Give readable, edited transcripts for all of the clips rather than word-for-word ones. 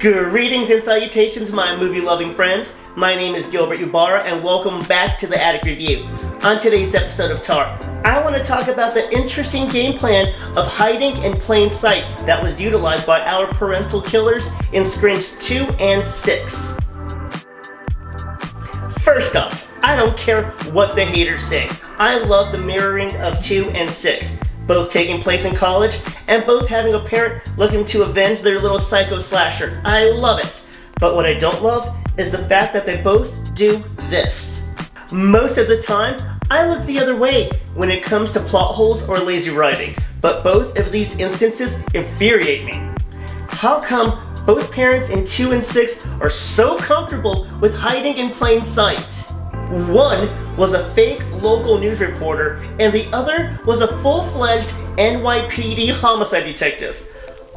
Greetings and salutations, my movie-loving friends. My name is Gilbert Ybarra, and welcome back to the Attic Review. On today's episode of Tar, I want to talk about the interesting game plan of hiding in plain sight that was utilized by our parental killers in Screams 2 and 6. First off, I don't care what the haters say. I love the mirroring of 2 and 6. Both taking place in college, and both having a parent looking to avenge their little psycho slasher. I love it. But what I don't love is the fact that they both do this. Most of the time, I look the other way when it comes to plot holes or lazy writing, but both of these instances infuriate me. How come both parents in 2 and 6 are so comfortable with hiding in plain sight? One was a fake local news reporter, and the other was a full-fledged NYPD homicide detective.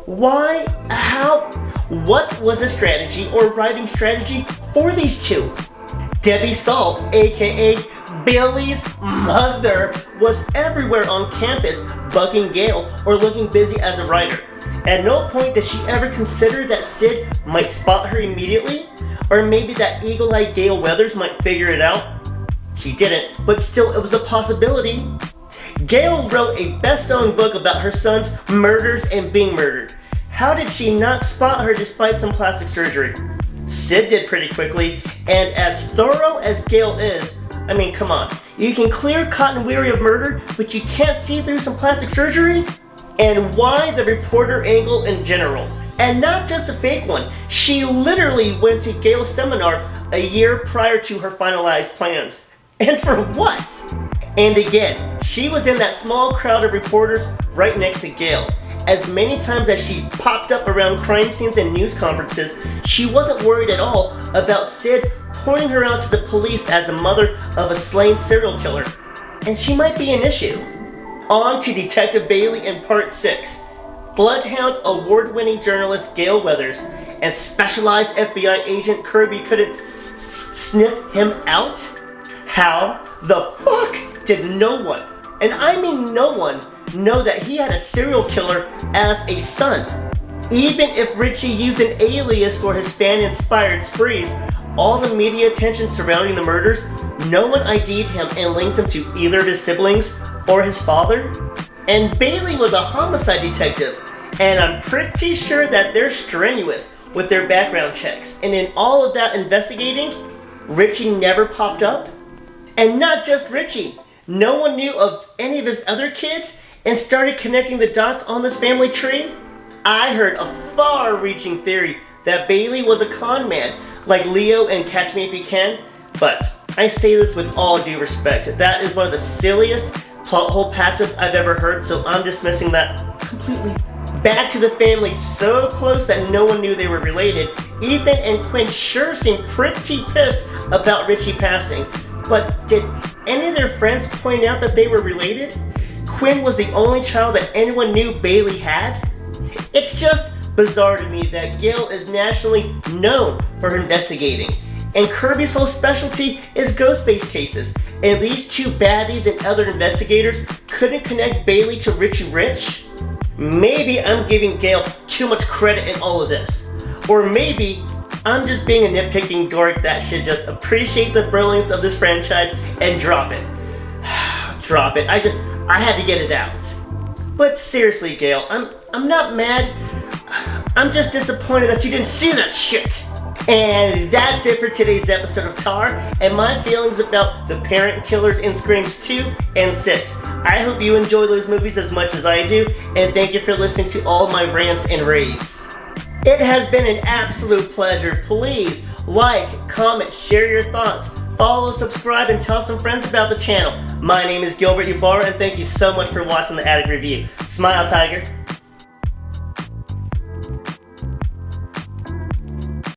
Why? How? What was the strategy or writing strategy for these two? Debbie Salt, aka Billy's mother, was everywhere on campus bugging Gail or looking busy as a writer. At no point did she ever consider that Sid might spot her immediately, or maybe that eagle-eyed Gail Weathers might figure it out. She didn't, but still it was a possibility. Gail wrote a best-selling book about her son's murders and being murdered. How did she not spot her despite some plastic surgery? Sid did pretty quickly, and as thorough as Gail is, I mean, come on. You can clear Cotton Weary of murder, but you can't see through some plastic surgery? And why the reporter angle in general? And not just a fake one. She literally went to Gail's seminar a year prior to her finalized plans. And for what? And again, she was in that small crowd of reporters right next to Gail. As many times as she popped up around crime scenes and news conferences, she wasn't worried at all about Sid pointing her out to the police as the mother of a slain serial killer. And she might be an issue. On to Detective Bailey in Part 6. Bloodhound award-winning journalist Gail Weathers and specialized FBI agent Kirby couldn't sniff him out? How the fuck did no one, and I mean no one, know that he had a serial killer as a son? Even if Richie used an alias for his fan-inspired sprees, all the media attention surrounding the murders, no one ID'd him and linked him to either of his siblings or his father? And Bailey was a homicide detective, and I'm pretty sure that they're strenuous with their background checks. And in all of that investigating, Richie never popped up? And not just Richie. No one knew of any of his other kids and started connecting the dots on this family tree? I heard a far-reaching theory that Bailey was a con man, like Leo and Catch Me If You Can. But I say this with all due respect. That is one of the silliest plot hole patches I've ever heard, so I'm dismissing that completely. Back to the family so close that no one knew they were related. Ethan and Quinn sure seemed pretty pissed about Richie passing. But did any of their friends point out that they were related? Quinn was the only child that anyone knew Bailey had? It's just bizarre to me that Gail is nationally known for her investigating, and Kirby's whole specialty is Ghostface cases, and these two baddies and other investigators couldn't connect Bailey to Richie Rich? Maybe I'm giving Gail too much credit in all of this. Or maybe I'm just being a nitpicking dork that should just appreciate the brilliance of this franchise and drop it. Drop it. I had to get it out. But seriously, Gail, I'm not mad. I'm just disappointed that you didn't see that shit. And that's it for today's episode of Tar and my feelings about the parent killers in Screams 2 and 6. I hope you enjoy those movies as much as I do, and thank you for listening to all my rants and raves. It has been an absolute pleasure. Please like, comment, share your thoughts, follow, subscribe, and tell some friends about the channel. My name is Gilbert Ybarra, and thank you so much for watching the Attic Review. Smile, Tiger.